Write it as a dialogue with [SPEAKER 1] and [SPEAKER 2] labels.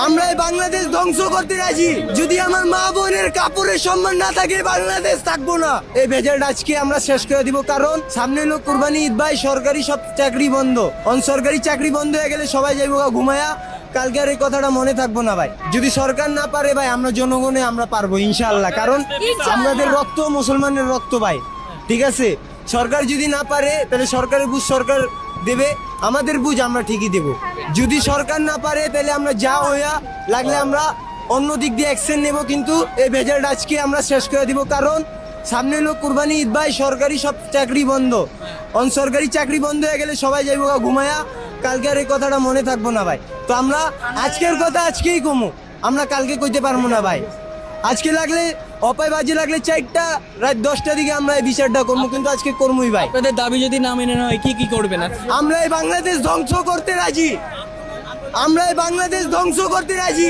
[SPEAKER 1] আমরা এই বাংলাদেশ ধ্বংস করতে রাজি। যদি আমার মা বোনের কাপড়ের সম্মান না থাকে বাংলাদেশ থাকবো না। এই ভেজাল আজকে আমরা শেষ করে দিব, কারণ সামনে লোক কুরবানি ঈদ ভাই, সরকারি সব চাকরি বন্ধ। অনসরকারি চাকরি বন্ধ হয়ে গেলে সবাই যাইবো ঘুমায়া। কালকে আর এই কথাটা মনে থাকবো না ভাই। যদি সরকার না পারে ভাই, আমরা জনগণে আমরা পারবো ইনশাআল্লাহ, কারণ আমাদের রক্ত মুসলমানের রক্ত ভাই। ঠিক আছে, সরকার যদি না পারে তাহলে সরকারের বুঝ সরকার দেবে, আমাদের বুঝ আমরা ঠিকই দেব। যদি সরকার না পারে তাহলে আমরা যা হইয়া লাগলে আমরা অন্য দিক দিয়ে অ্যাকশন নেব, কিন্তু এই ভেজাল আজকে আমরা শেষ করে দিব, কারণ সামনে লোক কুরবানি ঈদ ভাই, সরকারি সব চাকরি বন্ধ। অনসরকারি চাকরি বন্ধ হয়ে গেলে সবাই যাইবো ঘুমায়া। কালকে আর এই কথাটা মনে থাকবো না ভাই। তো আমরা আজকের কথা আজকেই কমু, আমরা কালকে কইতে পারবো না ভাই। আজকে লাগলে অপায় বাজে লাগলে 4টা রাত 10টার দিকে আমরা এই বিচারটা করবো, কিন্তু আজকে করবোই ভাই।
[SPEAKER 2] আপনাদের দাবি যদি না মেনে নেওয়া হয় কি করবেন?
[SPEAKER 1] আমরা এই বাংলাদেশ ধ্বংস করতে রাজি। আমরা এই বাংলাদেশ ধ্বংস করতে রাজি।